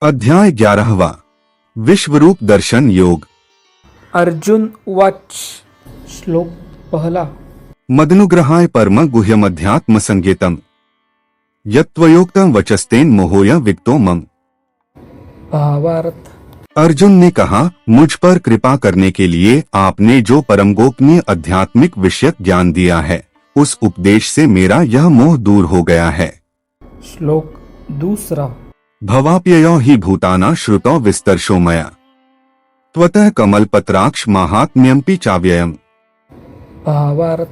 अध्याय 11वां विश्वरूप दर्शन योग। अर्जुन उवाच। श्लोक पहला। मदनुग्रहाय परम गुह्यमध्यात्म संगीतम यत्त्वयोक्तं वचस्तेन मोहोय विक्तो मम। भावार्थ। अर्जुन ने कहा, मुझ पर कृपा करने के लिए आपने जो परम गोपनीय आध्यात्मिक विषयक ज्ञान दिया है, उस उपदेश से मेरा यह मोह दूर हो गया है। श्लोक दूसरा। भवाप्ययो हि भूताना श्रुतो विस्तर्शो मया त्वतः कमलपत्राक्ष माहात्म्यम्पि चाव्ययम्। भावार्थ।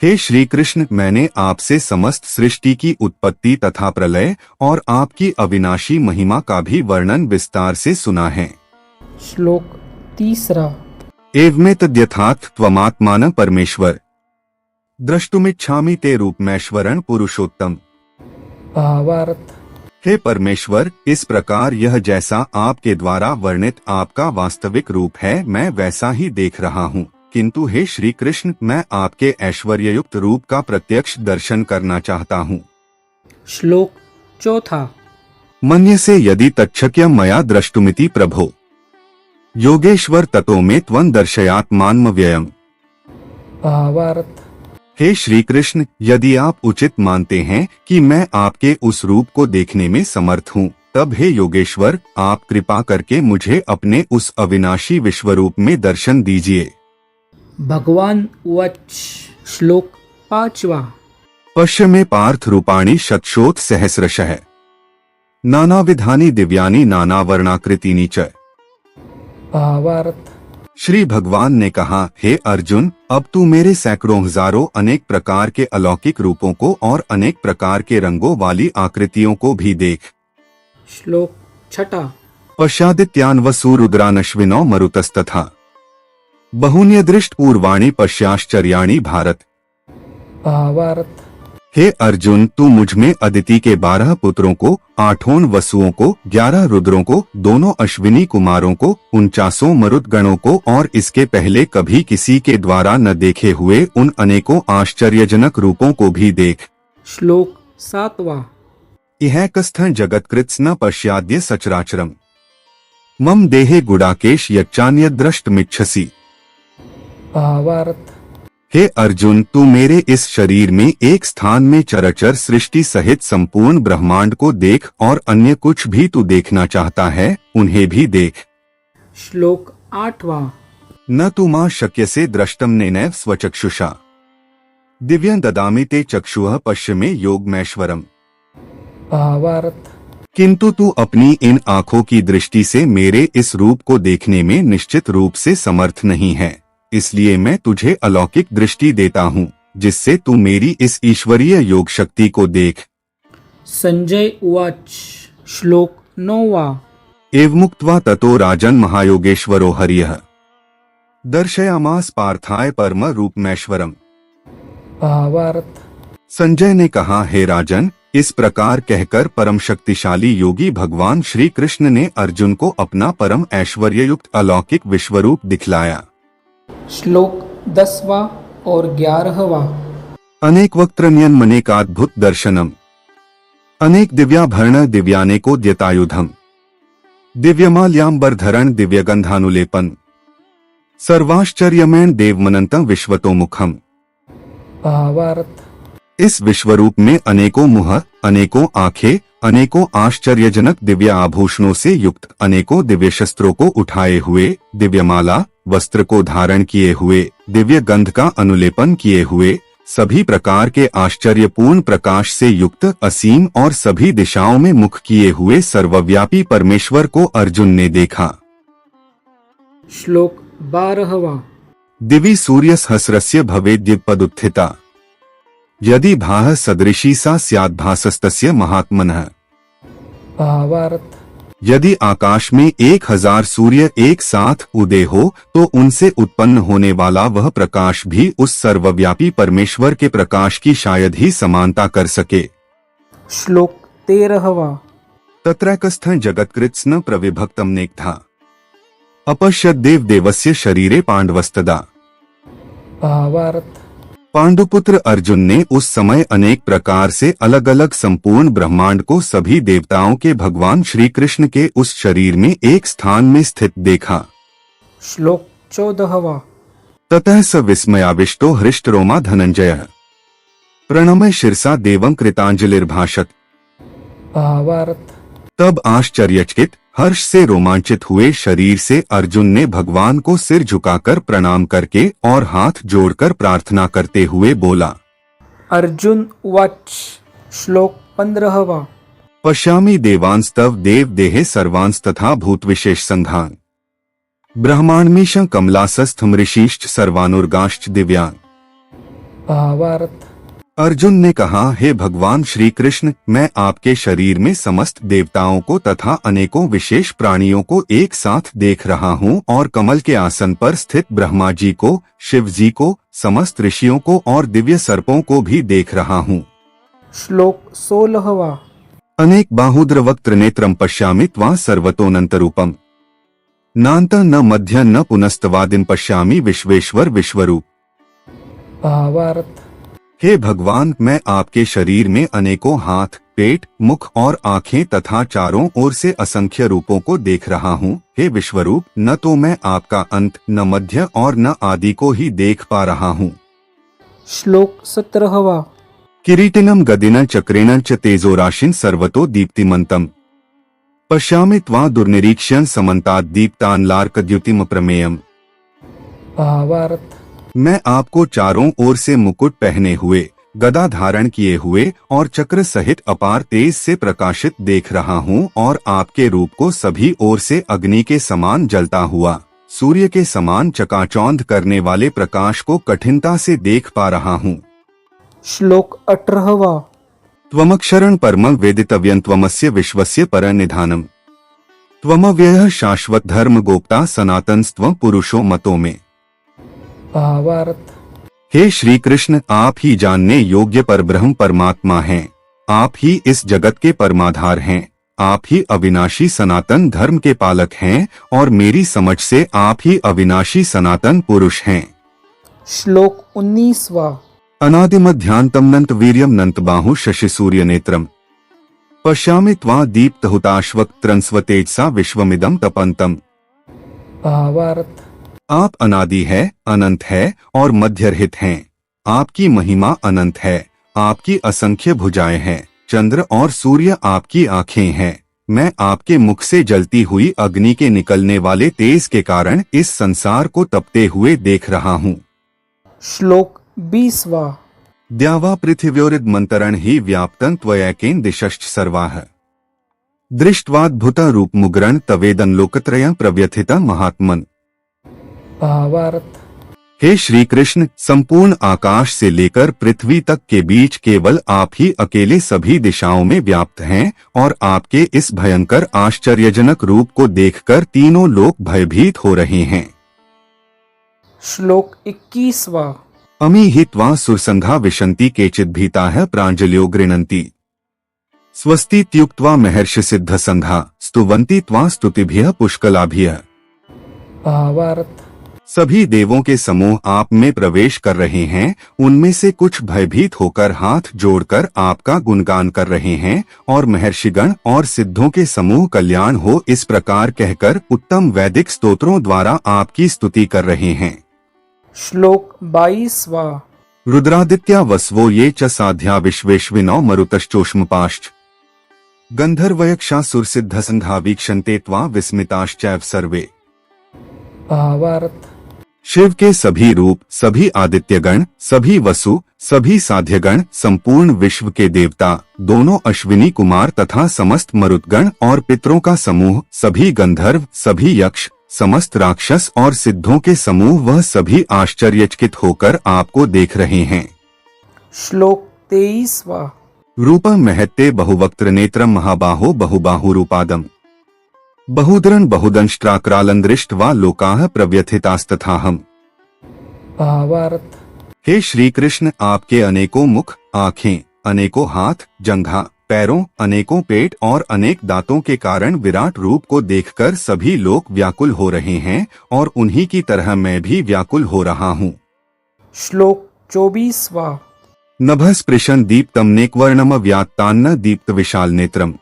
हे श्री कृष्ण, मैंने आपसे समस्त सृष्टि की उत्पत्ति तथा प्रलय और आपकी अविनाशी महिमा का भी वर्णन विस्तार से सुना है। श्लोक तीसरा। एवमेतद्यथात् त्वमात्मान परमेश्वर द्रष्टुमिच्छामि ते रूपमेश्वरं पुरुषोत्तम। भावार्थ। हे परमेश्वर, इस प्रकार यह जैसा आपके द्वारा वर्णित आपका वास्तविक रूप है, मैं वैसा ही देख रहा हूँ। किंतु हे श्री कृष्ण, मैं आपके ऐश्वर्ययुक्त रूप का प्रत्यक्ष दर्शन करना चाहता हूँ। श्लोक चौथा। मन्यसे यदि तच्छक्यं मया द्रष्टुमिति प्रभो योगेश्वर ततो मे त्वं दर्शयात्मान्मव्ययम्। भावार्थ। हे श्री कृष्ण, यदि आप उचित मानते हैं कि मैं आपके उस रूप को देखने में समर्थ हूँ, तब हे योगेश्वर, आप कृपा करके मुझे अपने उस अविनाशी विश्वरूप में दर्शन दीजिए। भगवान उवाच। श्लोक पांचवा। पश्य मे पार्थ रूपाणि शतशोथ सहस्रशः नानाविधानि दिव्यानि नानावर्णाकृतीनि च। भावार्थ। श्री भगवान ने कहा, हे अर्जुन, अब तू मेरे सैकड़ों हजारों अनेक प्रकार के अलौकिक रूपों को और अनेक प्रकार के रंगों वाली आकृतियों को भी देख। श्लोक छठा। पश्यादित्यान् वसु रुद्रानश्विनो मरुतस्तथा बहुन्यदृष्ट पूर्वाणि पश्याश्चर्याणि भारत। भावार्थ। हे अर्जुन, तू मुझ में अदिति के 12 पुत्रों को, 8 वसुओं को, 11 रुद्रों को, दोनों अश्विनी कुमारों को, 49 मरुदगणों को और इसके पहले कभी किसी के द्वारा न देखे हुए उन अनेकों आश्चर्यजनक रूपों को भी देख। श्लोक सातवां। इहैकस्थं जगत्कृत्स न पश्याद्य सचराचरम् मम देहे गुडाकेश यच्चान्यद्द्रष्टुमिच्छसि। भावार्थ। हे अर्जुन, तू मेरे इस शरीर में एक स्थान में चराचर सृष्टि सहित संपूर्ण ब्रह्मांड को देख और अन्य कुछ भी तू देखना चाहता है, उन्हें भी देख। श्लोक आठवां। न तू मां शक्यसे द्रष्टुम नेनैव स्वचक्षुषा दिव्यं ददामि ते चक्षुः पश्य मे योगमैश्वरम्। भावार्थ। किंतु तू अपनी इन आँखों की दृष्टि से मेरे इस रूप को देखने में निश्चित रूप से समर्थ नहीं है, इसलिए मैं तुझे अलौकिक दृष्टि देता हूँ, जिससे तू मेरी इस ईश्वरीय योग शक्ति को देख। संजय उवाच। श्लोक नौवां। एवमुक्त्वा ततो राजन महायोगेश्वरो हरियः दर्शयामास पार्थाय परम रूपमेश्वरम्। भावार्थ। संजय ने कहा, हे राजन, इस प्रकार कहकर परम शक्तिशाली योगी भगवान श्री कृष्ण ने अर्जुन को अपना परम ऐश्वर्ययुक्त अलौकिक विश्वरूप दिखलाया। श्लोक 10वां और 11वां। अनेक वक्त्रन्यन्मनेकाद्भुत दर्शनम अनेक दिव्याभरण दिव्यानेको द्यतायुधम दिव्यमाल्याम्बरधरण दिव्यगंधानुलेपन सर्वाश्चर्यमेण देवमनंतं विश्वतोमुखम। भावार्थ। इस विश्वरूप में अनेकों मुह, अनेकों आंखें, अनेकों आश्चर्यजनक दिव्य आभूषणों से युक्त, अनेकों दिव्य शस्त्रों को उठाए हुए, दिव्यमाला वस्त्र को धारण किए हुए, दिव्य गंध का अनुलेपन किए हुए, सभी प्रकार के आश्चर्यपूर्ण प्रकाश से युक्त, असीम और सभी दिशाओं में मुख किए हुए सर्वव्यापी परमेश्वर को अर्जुन ने देखा। श्लोक 12वां। दिवि सूर्य सहस्रस्य भवेद्युत्पदुत्थिता यदि भाः सदृशी सा स्याद्भासस्तस्य महात्मनः। भावार्थ। यदि आकाश में 1000 सूर्य एक साथ उदय हो, तो उनसे उत्पन्न होने वाला वह प्रकाश भी उस सर्वव्यापी परमेश्वर के प्रकाश की शायद ही समानता कर सके। श्लोक 13वां। तत्रैकस्थं जगत्कृत्स्न प्रविभक्तं नेक्था अपश्यद् देवदेवस्य शरीरे पांडवस्तदा। भावार्थ। पांडुपुत्र अर्जुन ने उस समय अनेक प्रकार से अलग अलग संपूर्ण ब्रह्मांड को सभी देवताओं के भगवान श्री कृष्ण के उस शरीर में एक स्थान में स्थित देखा। श्लोक 14वां। ततः स विस्मयाविष्टो हृष्टरोमा धनंजयः प्रणमय शिरसा देवं कृतांजलिर्भाषत। महाभारत। तब आश्चर्यचकित हर्ष से रोमांचित हुए शरीर से अर्जुन ने भगवान को सिर झुकाकर प्रणाम करके और हाथ जोड़कर प्रार्थना करते हुए बोला। अर्जुन उवाच। श्लोक 15वां। पश्यामि देवांस्तव देव देहे सर्वांस्तथा भूतविशेष संघान ब्रह्माण्मीशं कमलासस्थम ऋषिश्च सर्वानुर्गाश्च दिव्यान्। महाभारत। अर्जुन ने कहा, हे भगवान श्री कृष्ण, मैं आपके शरीर में समस्त देवताओं को तथा अनेकों विशेष प्राणियों को एक साथ देख रहा हूँ और कमल के आसन पर स्थित ब्रह्मा जी को, शिव जी को, समस्त ऋषियों को और दिव्य सर्पों को भी देख रहा हूँ। श्लोक 16वां। अनेक बाहुद्रवक् त्रिनेत्रं पश्यामि त्वां सर्वतोऽनन्तरूपम् नान्तं न मध्यं न पुनस्तवादिं पश्यामि विश्वेश्वर विश्वरूप। महाभारत। हे भगवान, मैं आपके शरीर में अनेकों हाथ, पेट, मुख और आँखें तथा चारों ओर से असंख्य रूपों को देख रहा हूँ। हे विश्वरूप, न तो मैं आपका अंत, न मध्य और न आदि को ही देख पा रहा हूँ। श्लोक 17वां। किरीटिनं गदिनं चक्रेण च तेजोराशिं सर्वतो दीप्तिमन्तम् पश्यामि त्वां दुर्निरीक्ष्यं समन्तात् दीप्तानलार्कद्युतिम प्रमेयम्। महाभारत। मैं आपको चारों ओर से मुकुट पहने हुए, गदा धारण किए हुए और चक्र सहित अपार तेज से प्रकाशित देख रहा हूँ और आपके रूप को सभी ओर से अग्नि के समान जलता हुआ, सूर्य के समान चकाचौंध करने वाले प्रकाश को कठिनता से देख पा रहा हूँ। श्लोक 18वां। त्वमक्षरं परमं वेदितव्यं त्वमस्य विश्वस्य परनिधानम् त्वमव्ययः शाश्वत धर्म गोप्ता सनातनस्त्वं पुरुषो मतो में। महाभारत। हे श्री कृष्ण, आप ही जानने योग्य परब्रह्म परमात्मा हैं। आप ही इस जगत के परमाधार हैं। आप ही अविनाशी सनातन धर्म के पालक हैं और मेरी समझ से आप ही अविनाशी सनातन पुरुष हैं। श्लोक 19वां। अनादिमध्यान्तम् नन्त वीर्यं नन्त बाहु शशि सूर्य नेत्रम् पश्यामि त्वां दीप्तहुताश्वक्त्रं स्वतेजसा विश्वमिदं तपन्तम्। महाभारत। आप अनादि है, अनंत है और मध्यरहित हैं। आपकी महिमा अनंत है। आपकी असंख्य भुजाएं हैं। चंद्र और सूर्य आपकी आंखें हैं। मैं आपके मुख से जलती हुई अग्नि के निकलने वाले तेज के कारण इस संसार को तपते हुए देख रहा हूँ। श्लोक 20वां। द्यावा पृथिव्योरिदमन्तरं हि व्याप्तं त्वयैकेन दिशश्च सर्वाः दृष्ट्वाद्भुतं रूपमुग्रं तवेदं लोकत्रयं प्रव्यथितं महात्मन्। महाभारत। हे श्री कृष्ण, संपूर्ण आकाश से लेकर पृथ्वी तक के बीच केवल आप ही अकेले सभी दिशाओं में व्याप्त हैं और आपके इस भयंकर आश्चर्यजनक रूप को देखकर तीनों लोक भयभीत हो रहे हैं। श्लोक 21वां। अमी हि त्वां सुरसंघा विशन्ति केचित् भीताः प्राञ्जलयो गृह्णन्ति स्वस्तीत्युक्त्वा महर्षि सिद्ध संघा स्तुवन्ति त्वां स्तुतिभ्यः पुष्कलाभ्यः। महाभारत। सभी देवों के समूह आप में प्रवेश कर रहे हैं। उनमें से कुछ भयभीत होकर हाथ जोड़कर आपका गुणगान कर रहे हैं और महर्षिगण और सिद्धों के समूह कल्याण हो इस प्रकार कहकर उत्तम वैदिक स्तोत्रों द्वारा आपकी स्तुति कर रहे हैं। श्लोक 22वां। रुद्रादित्या वसवो ये च साध्या विश्वेश्विनौ मरुतश्चोष्मपाश्च गंधर्वयक्षासुरसिद्धसंघा वीक्षन्ते त्वां विस्मिताश्चैव सर्वे। महाभारत। शिव के सभी रूप, सभी आदित्यगण, सभी वसु, सभी साध्यगण, संपूर्ण विश्व के देवता, दोनों अश्विनी कुमार तथा समस्त मरुतगण और पितरों का समूह, सभी गंधर्व, सभी यक्ष, समस्त राक्षस और सिद्धों के समूह, वह सभी आश्चर्यचकित होकर आपको देख रहे हैं। श्लोक 23वां। रूपं महत्ते बहुवक्त्र नेत्रं महाबाहो बहुबाहुरूपादम् बहुदरन् बहुदंष्ट्राक्रालं दृष्ट्वा लोकाः प्रव्यथितास्तथाहम्। महाभारत। हे श्री कृष्ण, आपके अनेकों मुख, आँखें, अनेकों हाथ, जंघा, पैरों, अनेकों पेट और अनेक दांतों के कारण विराट रूप को देखकर सभी लोग व्याकुल हो रहे हैं और उन्हीं की तरह मैं भी व्याकुल हो रहा हूँ। श्लोक 24वां नभस्पृशन् दीप्तमनेकवर्णम व्यात्तान्न दीप्त विशाल नेत्रम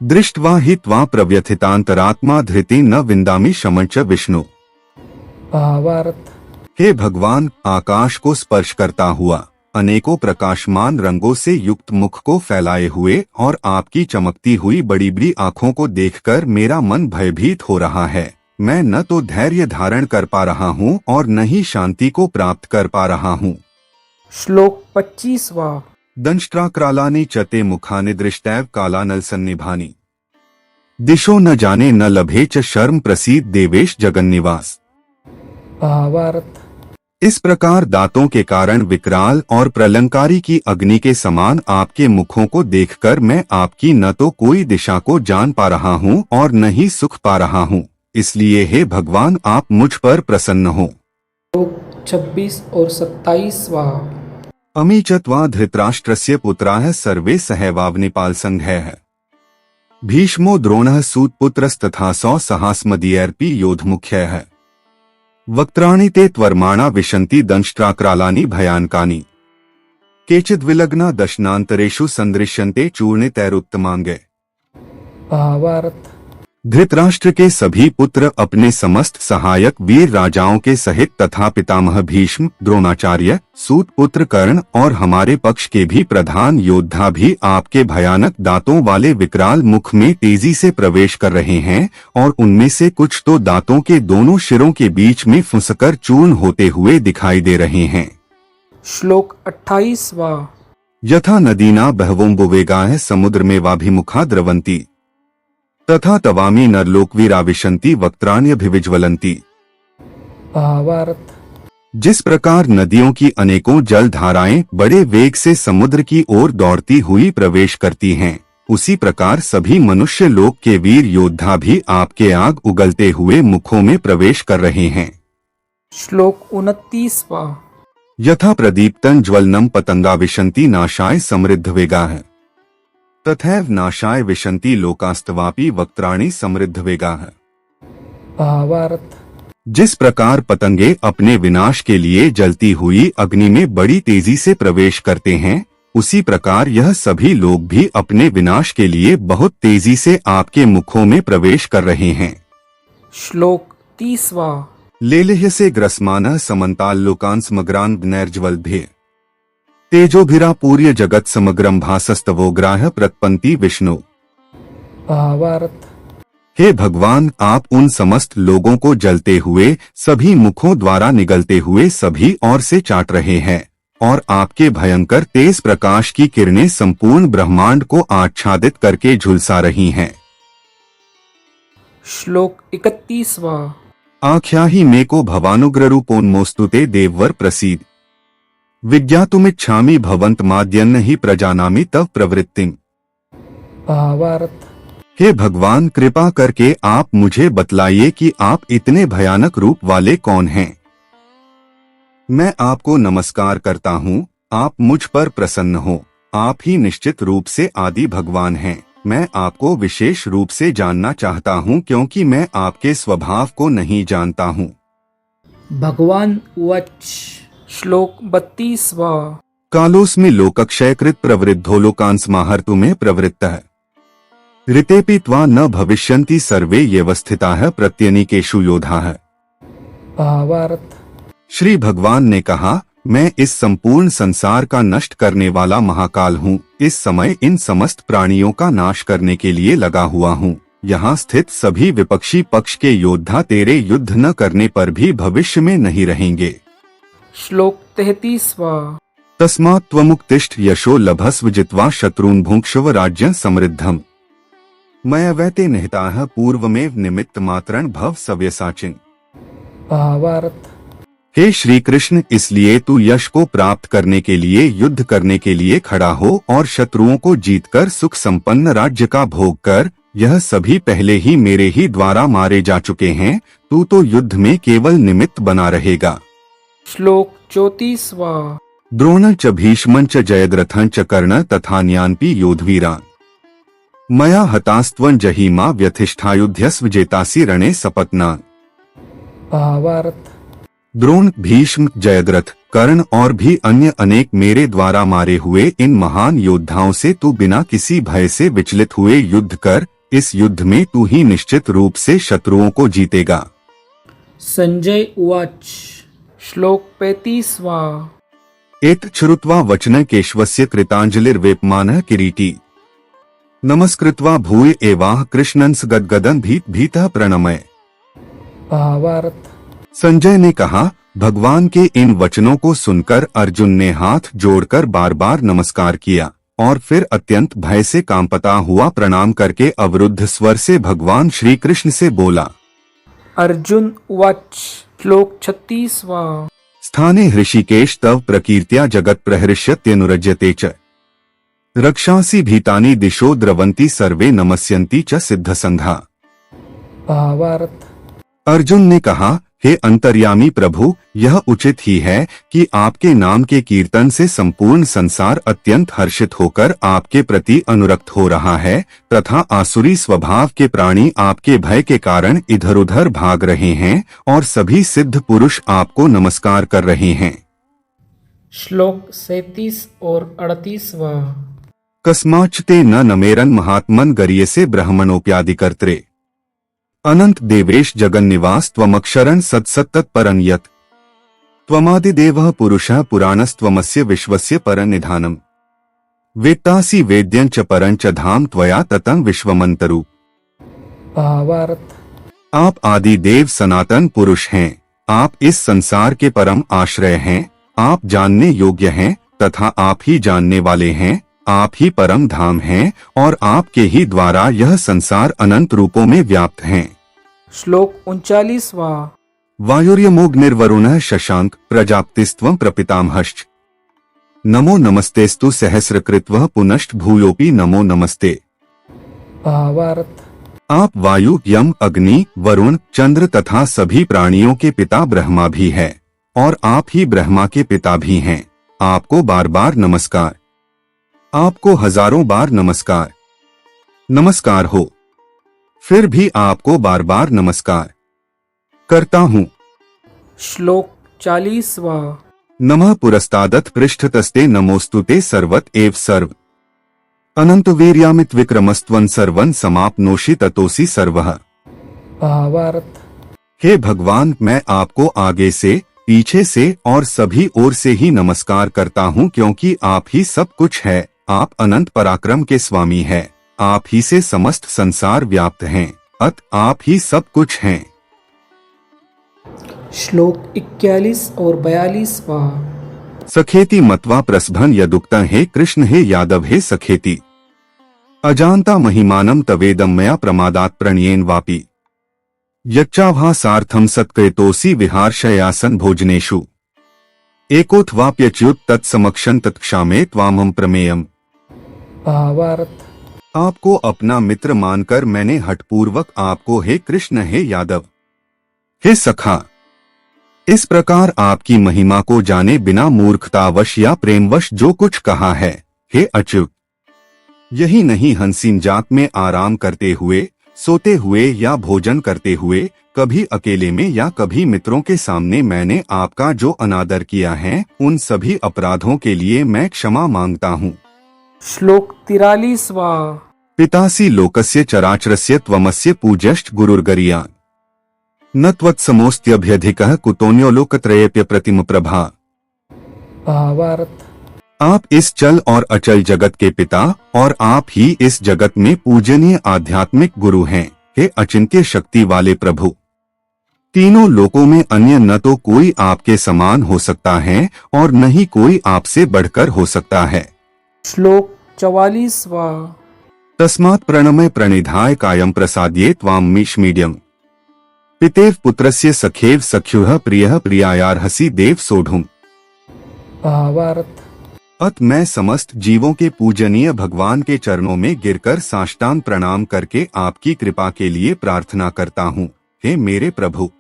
दृष्ट्वा हि त्वां प्रव्यथितांतरात्मा धृति न विंदामि शमं च विष्णु। महाभारत। हे भगवान, आकाश को स्पर्श करता हुआ अनेकों प्रकाशमान रंगों से युक्त मुख को फैलाए हुए और आपकी चमकती हुई बड़ी बड़ी आँखों को देखकर मेरा मन भयभीत हो रहा है। मैं न तो धैर्य धारण कर पा रहा हूँ और न ही शांति को प्राप्त कर पा रहा हूँ। श्लोक 25वां दंष्ट्राक्रालानि चते मुखानि दृष्टैव कालानल सन्निभानि दिशो न जाने न लभे च शर्म प्रसीद देवेश जगन्निवास। महाभारत। इस प्रकार दांतों के कारण विकराल और प्रलंकारी की अग्नि के समान आपके मुखों को देखकर मैं आपकी न तो कोई दिशा को जान पा रहा हूँ और न ही सुख पा रहा हूँ। इसलिए हे भगवान, आप मुझ पर प्रसन्न हो। श्लोक 26 और 27वां अमी च त्वा धृतराष्ट्रस्य पुत्राः सर्वे सहैवावनिपाल संघैः भीष्मो द्रोणः सूतपुत्रस्तथासौ सहास्मदीयर्पि योधमुख्यैः वक्त्राणि ते त्वर्माणा विशन्ति दंष्ट्राक्रालानि भयानकानि केचिद्विलग्ना दशनान्तरेषु सन्दृश्यन्ते चूर्णितैरुत्तमाङ्गे। महाभारत। धृतराष्ट्र के सभी पुत्र अपने समस्त सहायक वीर राजाओं के सहित तथा पितामह भीष्म, द्रोणाचार्य, सूत पुत्र कर्ण और हमारे पक्ष के भी प्रधान योद्धा भी आपके भयानक दांतों वाले विकराल मुख में तेजी से प्रवेश कर रहे हैं और उनमें से कुछ तो दांतों के दोनों शिरों के बीच में फुंसकर चूर्ण होते हुए दिखाई दे रहे हैं। श्लोक 28वां यथा नदीना बहवोम्बुवेगाः समुद्र में वाभिमुखा द्रवंती तथा तवामी नरलोकवीराविशन्ति वक्त्राण्यभिविज्वलन्ति। महाभारत। जिस प्रकार नदियों की अनेकों जल धाराएं बड़े वेग से समुद्र की ओर दौड़ती हुई प्रवेश करती हैं, उसी प्रकार सभी मनुष्य लोक के वीर योद्धा भी आपके आग उगलते हुए मुखों में प्रवेश कर रहे हैं। श्लोक 29वां यथा प्रदीप्तं ज्वलनं पतंगा विशन्ति नाशाय समृद्ध वेगाः तथैव नाशाय विशन्ति लोकास्तवापि वक्त्राणि समृद्ध वेगाः। महाभारत। जिस प्रकार पतंगे अपने विनाश के लिए जलती हुई अग्नि में बड़ी तेजी से प्रवेश करते हैं, उसी प्रकार यह सभी लोग भी अपने विनाश के लिए बहुत तेजी से आपके मुखों में प्रवेश कर रहे हैं। श्लोक 30वां लेलेह से ग्रसमानः समन्ताल लोकान् समग्रान् नैर्ज्वलभे तेजोभिरा पूर्य जगत समग्रम भासस्तवोग्राह प्रतपन्ति विष्णु। महाभारत। हे भगवान, आप उन समस्त लोगों को जलते हुए सभी मुखों द्वारा निगलते हुए सभी ओर से चाट रहे हैं और आपके भयंकर तेज प्रकाश की किरणें संपूर्ण ब्रह्मांड को आच्छादित करके झुलसा रही हैं। श्लोक 31वां आख्याहि मे को भवानुग्ररूपोन्मोस्तुते देववर प्रसीद विज्ञातुमिच्छामि भवन्तमाद्यन्न हि प्रजानामि तव प्रवृत्तिम्। महाभारत। हे भगवान, कृपा करके आप मुझे बतलाइए कि आप इतने भयानक रूप वाले कौन हैं। मैं आपको नमस्कार करता हूँ, आप मुझ पर प्रसन्न हो। आप ही निश्चित रूप से आदि भगवान हैं। मैं आपको विशेष रूप से जानना चाहता हूँ क्योंकि मैं आपके स्वभाव को नहीं जानता हूँ। भगवान उवाच। श्लोक 32वां कालोस्मि लोकक्षयकृत प्रवृद्धो लोकान् समाहर्तुं में प्रवृत्तः ऋतेऽपि त्वा न भविष्यन्ति सर्वे येवस्थिताः प्रत्यनीकेषु योधाः। महाभारत। श्री भगवान ने कहा, मैं इस संपूर्ण संसार का नष्ट करने वाला महाकाल हूँ। इस समय इन समस्त प्राणियों का नाश करने के लिए लगा हुआ हूँ। यहाँ स्थित सभी विपक्षी पक्ष के योद्धा तेरे युद्ध न करने पर भी भविष्य में नहीं रहेंगे। श्लोक 33वां तस्मात् त्वमुत्तिष्ठ यशो लभस्व जित्वा शत्रून् भुङ्क्ष्व राज्यं समृद्धम् मयैवैते निहिताः पूर्वमेव निमित्त मात्रं भव सव्यसाचिन्। महाभारत। हे श्री कृष्ण, इसलिए तू यश को प्राप्त करने के लिए युद्ध करने के लिए खड़ा हो और शत्रुओं को जीतकर सुख संपन्न राज्य का भोग कर। यह सभी पहले ही मेरे ही द्वारा मारे जा चुके हैं। तू तो युद्ध में केवल निमित्त बना रहेगा। श्लोक 34वां द्रोण च भीष्मं च जयद्रथं च कर्ण तथान्यान्पि योधवीरान् मया हतास्त्वं जहीमा व्यथिष्ठायुध्यस्व जेतासि रणे सपत्नान्। महाभारत। द्रोण, भीष्म, जयद्रथ, कर्ण और भी अन्य अनेक मेरे द्वारा मारे हुए इन महान योद्धाओं से तू बिना किसी भय से विचलित हुए युद्ध कर। इस युद्ध में तू ही निश्चित रूप से शत्रुओं को जीतेगा। संजय उवाच। श्लोक 35वां। एत श्रुत्वा वचन केशवस्य कृतांजलिर्वेपमानः किरीटी नमस्कृत्वा भूय एवाह कृष्णंस गदगदन भीतः प्रणमय। भावार्थ। संजय ने कहा, भगवान के इन वचनों को सुनकर अर्जुन ने हाथ जोड़कर बार बार नमस्कार किया और फिर अत्यंत भय से कांपता हुआ प्रणाम करके अवरुद्ध स्वर से भगवान श्री कृष्ण से बोला। अर्जुन उवाच। श्लोक 36वां। स्थाने हृषिकेश तव प्रकीर्त्या जगत प्रहृष्यत्यनुरज्यते च रक्षांसि भीतानि दिशो द्रवन्ति सर्वे नमस्यन्ति च सिद्धसंघा। भावार्थ। अर्जुन ने कहा, हे अंतर्यामी प्रभु, यह उचित ही है कि आपके नाम के कीर्तन से संपूर्ण संसार अत्यंत हर्षित होकर आपके प्रति अनुरक्त हो रहा है तथा आसुरी स्वभाव के प्राणी आपके भय के कारण इधर उधर भाग रहे हैं और सभी सिद्ध पुरुष आपको नमस्कार कर रहे हैं। श्लोक 37 और 38वां। कस्माच्ते न नमेरन महात्मन गरियसे ब्रह्मणोप्यादिकर्त्रे अनंत देवेश जगन्निवास त्वमक्षरं सत्सत्तत्परं यत् त्वमादिदेवः पुरुषः पुराणस्त्वमस्य विश्वस्य परनिधानम् वेत्तासि वेद्यं च परं च धाम त्वया ततं विश्वमन्तरु। भावार्थ। आप आदि देव सनातन पुरुष हैं, आप इस संसार के परम आश्रय हैं, आप जानने योग्य हैं तथा आप ही जानने वाले हैं, आप ही परम धाम हैं और आपके ही द्वारा यह संसार अनंत रूपों में व्याप्त हैं। श्लोक 39वां। वायुर्यमोऽग्निर्वरुणः शशांक प्रजाप्तिस्त्वं प्रपितामहश्च नमो नमस्तेस्तु सहस्रकृत्वः पुनश्च भूयोपि नमो नमस्ते। भावार्थ। आप वायु, यम, अग्नि, वरुण, चंद्र तथा सभी प्राणियों के पिता ब्रह्मा भी है और आप ही ब्रह्मा के पिता भी हैं। आपको बार बार नमस्कार, आपको हजारों बार नमस्कार। नमस्कार हो, फिर भी आपको बार बार नमस्कार करता हूँ। श्लोक 40वां। नमः पुरस्तादथ पृष्ठतस्ते नमोस्तुते सर्वत एव सर्व अनंत वीर्यामित विक्रमस्त्वं सर्वं समाप्नोषि ततोसि सर्वः। भावार्थ। हे भगवान, मैं आपको आगे से, पीछे से और सभी ओर से ही नमस्कार करता हूँ क्योंकि आप ही सब कुछ है। आप अनंत पराक्रम के स्वामी हैं, आप ही से समस्त संसार व्याप्त हैं, अत आप ही सब कुछ हैं। श्लोक 41 और 42वां। सखेति मत्वा प्रस्भन यदुक्तं हे कृष्ण हे यादव हे सखेति अजानता महिमानं तवेदं मया प्रमादात् प्रणयेन वापि यच्चाभासार्थं सत्कृतोऽसि विहारशयासन भोजनेषु एकोऽथवाप्यच्युत तत्समक्षं तत्क्षामे त्वामहं प्रमेयम्। भावार्थ। आपको अपना मित्र मानकर मैंने हठपूर्वक आपको हे कृष्ण हे यादव हे सखा इस प्रकार आपकी महिमा को जाने बिना मूर्खतावश या प्रेमवश जो कुछ कहा है। हे अच्युत, यही नहीं हंसीन जात में आराम करते हुए, सोते हुए या भोजन करते हुए, कभी अकेले में या कभी मित्रों के सामने मैंने आपका जो अनादर किया है, उन सभी अपराधों के लिए मैं क्षमा मांगता हूँ। श्लोक 43वां। पितासि लोकस्य चराचरस्य त्वमस्य पूज्यश्च गुरुर्गरीयान् न त्वत्समोऽस्त्यभ्यधिकः कुतोऽन्यो लोकत्रयेऽप्य प्रतिम प्रभा। भावार्थ। आप इस चल और अचल जगत के पिता और आप ही इस जगत में पूजनीय आध्यात्मिक गुरु हैं। हे अचिंत्य शक्ति वाले प्रभु, तीनों लोकों में अन्य न तो कोई आपके समान हो सकता है और न ही कोई आपसे बढ़कर हो सकता है। श्लोक 44वां। तस्मात् प्रणमय प्रणिधाय कायं प्रसाद्ये त्वां मीड्यम् पितेव पुत्रस्य सखेव सख्युः प्रियः प्रियायार्हसि देव सोढुम्। भावार्थ। अत मैं समस्त जीवों के पूजनीय भगवान के चरणों में गिरकर साष्टांग प्रणाम करके आपकी कृपा के लिए प्रार्थना करता हूँ। हे मेरे प्रभु,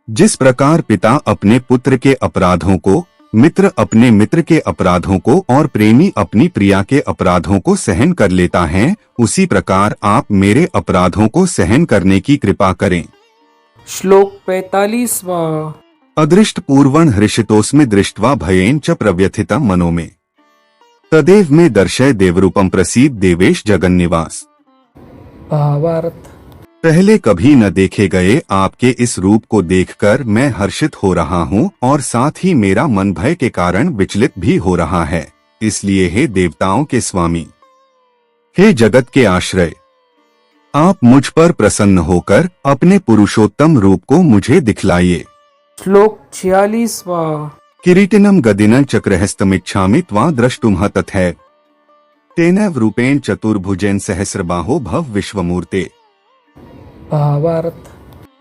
जिस प्रकार पिता अपने पुत्र के अपराधों को, मित्र अपने मित्र के अपराधों को और प्रेमी अपनी प्रिया के अपराधों को सहन कर लेता है, उसी प्रकार आप मेरे अपराधों को सहन करने की कृपा करें। श्लोक 45वां। अदृष्ट पूर्वण हृषितोस्मि दृष्ट्वा भयेन च प्रव्यथितं मनो में तदेव में दर्शय देवरूपम प्रसीद देवेश जगन्निवास। महाभारत। पहले कभी न देखे गए आपके इस रूप को देखकर मैं हर्षित हो रहा हूँ और साथ ही मेरा मन भय के कारण विचलित भी हो रहा है। इसलिए हे देवताओं के स्वामी, हे जगत के आश्रय, आप मुझ पर प्रसन्न होकर अपने पुरुषोत्तम रूप को मुझे दिखलाइए। श्लोक 46वां। किरीटिनम गदिनं चक्रहस्तमिच्छामि त्वां द्रष्टुमः तथैव तेनैव रूपेण चतुर्भुजेन सहस्रबाहो भव विश्वमूर्ते। महाभारत।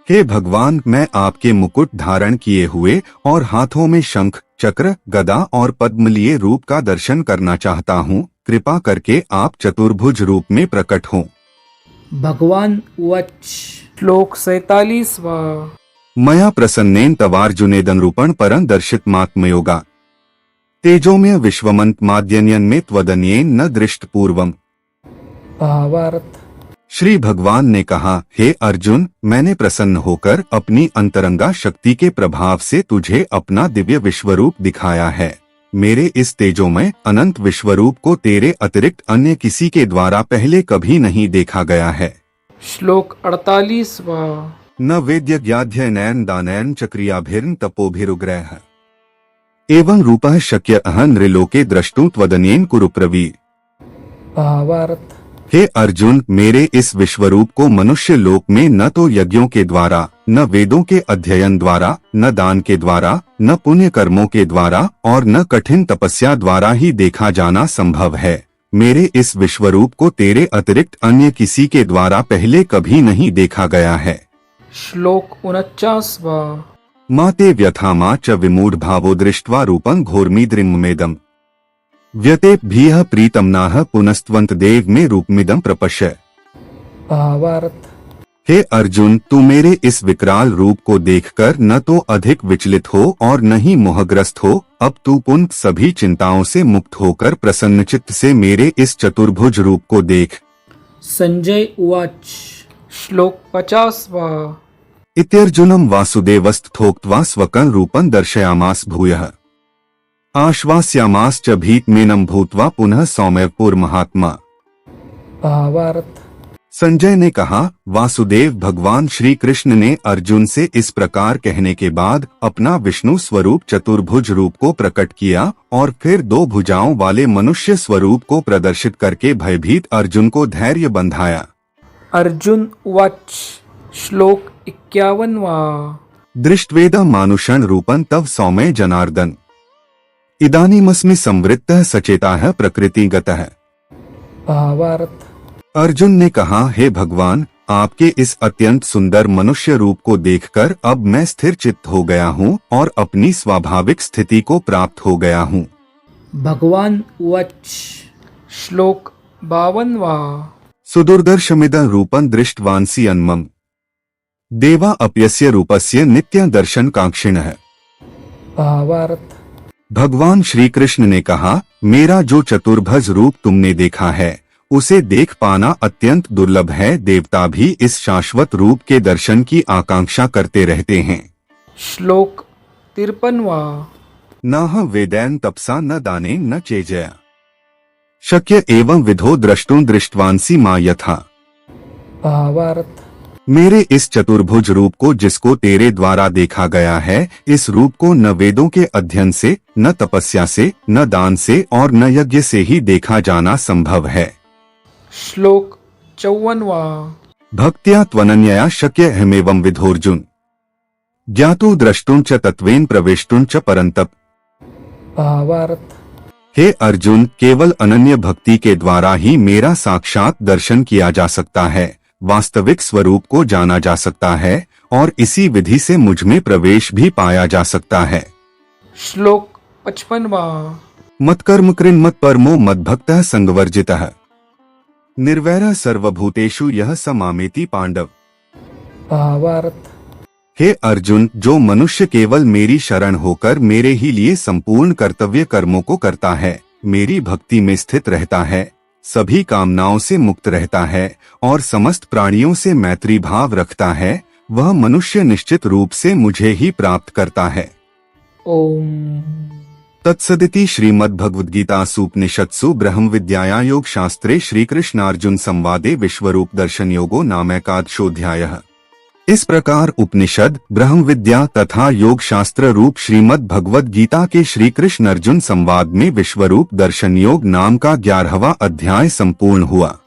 हे भगवान, मैं आपके मुकुट धारण किए हुए और हाथों में शंख, चक्र, गदा और पद्म लिए रूप का दर्शन करना चाहता हूँ। कृपा करके आप चतुर्भुज रूप में प्रकट हों। भगवान उवाच। श्लोक 47वां। मया प्रसन्नेन तवार्जुनेदं रूपं परं दर्शितमात्मयोगा तेजोमय विश्वमंत माद्यन्यन में त्वदन्येन न दृष्ट पूर्वम। महाभारत। श्री भगवान ने कहा, हे अर्जुन, मैंने प्रसन्न होकर अपनी अंतरंगा शक्ति के प्रभाव से तुझे अपना दिव्य विश्वरूप दिखाया है। मेरे इस तेजोमय अनंत विश्वरूप को तेरे अतिरिक्त अन्य किसी के द्वारा पहले कभी नहीं देखा गया है। श्लोक 48वां। न वेद्य ज्ञाध्ययनैन दानैन च क्रियाभिर्न तपोभिरुग्रह एवं रूपः शक्य अह नृलोके द्रष्टुं त्वदन्येन कुरु प्रवीर। महाभारत। हे अर्जुन, मेरे इस विश्वरूप को मनुष्य लोक में न तो यज्ञों के द्वारा, न वेदों के अध्ययन द्वारा, न दान के द्वारा, न पुण्य कर्मों के द्वारा और न कठिन तपस्या द्वारा ही देखा जाना संभव है। मेरे इस विश्वरूप को तेरे अतिरिक्त अन्य किसी के द्वारा पहले कभी नहीं देखा गया है। श्लोक 49वां। माते व्यथामा च विमूढ़ भावो दृष्ट्वा रूपं घोरमीद्रिममेदम् व्यतेभ्यः प्रीतमनाः पुनस्त्वन्त देव में रूपमिदं प्रपश्य। महाभारत। हे अर्जुन, तू मेरे इस विकराल रूप को देखकर न तो अधिक विचलित हो और न ही मोहग्रस्त हो। अब तू पुनः सभी चिंताओं से मुक्त होकर प्रसन्नचित्त से मेरे इस चतुर्भुज रूप को देख। संजय उवाच। श्लोक 50वां। इत्यर्जुनं वासुदेवस्तथोक्त्वा स्वकं रूपं दर्शयामास भूयः आश्वास्यामास च भीतमेनं भूत्वा पुनः सौम्यपुरमहात्मा। महाभारत। संजय ने कहा, वासुदेव भगवान श्री कृष्ण ने अर्जुन से इस प्रकार कहने के बाद अपना विष्णु स्वरूप चतुर्भुज रूप को प्रकट किया और फिर 2 भुजाओं वाले मनुष्य स्वरूप को प्रदर्शित करके भयभीत अर्जुन को धैर्य बंधाया। अर्जुन उवाच। श्लोक 51वां। दृष्ट्वेदं मानुषं रूपं तव सौम्य जनार्दन इदानीमस्मि संवृत्तः सचेताः प्रकृतिगतः। महाभारत। अर्जुन ने कहा, हे भगवान, आपके इस अत्यंत सुंदर मनुष्य रूप को देखकर अब मैं स्थिर चित्त हो गया हूँ और अपनी स्वाभाविक स्थिति को प्राप्त हो गया हूँ। भगवान उवाच। श्लोक 52वां। सुदुर्दर्शमिदं रूपं दृष्टवांसि अन्मम देवा अप्यस्य रूपस्य नित्य दर्शन कांक्षिणः। महाभारत। भगवान श्री कृष्ण ने कहा, मेरा जो चतुर्भुज रूप तुमने देखा है उसे देख पाना अत्यंत दुर्लभ है। देवता भी इस शाश्वत रूप के दर्शन की आकांक्षा करते रहते हैं। श्लोक 53वां। नाह वेदैन तपसा न दाने न चेजया शक्य एवं विधो द्रष्टुं दृष्टवांसी मां यथा। महाभारत। मेरे इस चतुर्भुज रूप को जिसको तेरे द्वारा देखा गया है, इस रूप को न वेदों के अध्ययन से, न तपस्या से, न दान से और न यज्ञ से ही देखा जाना संभव है। श्लोक 54वां। भक्त्या त्वनन्यया शक्य हमेवं विधोर्जुन ज्ञातु द्रष्टुं च तत्वेन प्रवेष्टुं च परंतप। महाभारत। हे अर्जुन, केवल अनन्य भक्ति के द्वारा ही मेरा साक्षात दर्शन किया जा सकता है, वास्तविक स्वरूप को जाना जा सकता है और इसी विधि से मुझ में प्रवेश भी पाया जा सकता है। श्लोक 55वां। मत्कर्म कृन् मत परमो मद्भक्तः संगवर्जितः निर्वैरः सर्वभूतेषु यः स मामेति पांडव। महाभारत। हे अर्जुन, जो मनुष्य केवल मेरी शरण होकर मेरे ही लिए संपूर्ण कर्तव्य कर्मों को करता है, मेरी भक्ति में स्थित रहता है, सभी कामनाओं से मुक्त रहता है और समस्त प्राणियों से मैत्री भाव रखता है, वह मनुष्य निश्चित रूप से मुझे ही प्राप्त करता है। ओम। तत्सदिति श्रीमद्भगवद्गीतासूपनिषत्सु ब्रह्म विद्याया योग शास्त्रे श्रीकृष्णार्जुन संवादे विश्वरूप दर्शन योगो नामैकादशोऽध्यायः। इस प्रकार उपनिषद, ब्रह्म विद्या तथा योग शास्त्र रूप श्रीमद् भगवद गीता के श्री कृष्ण अर्जुन संवाद में विश्वरूप दर्शन योग नाम का 11वां अध्याय संपूर्ण हुआ।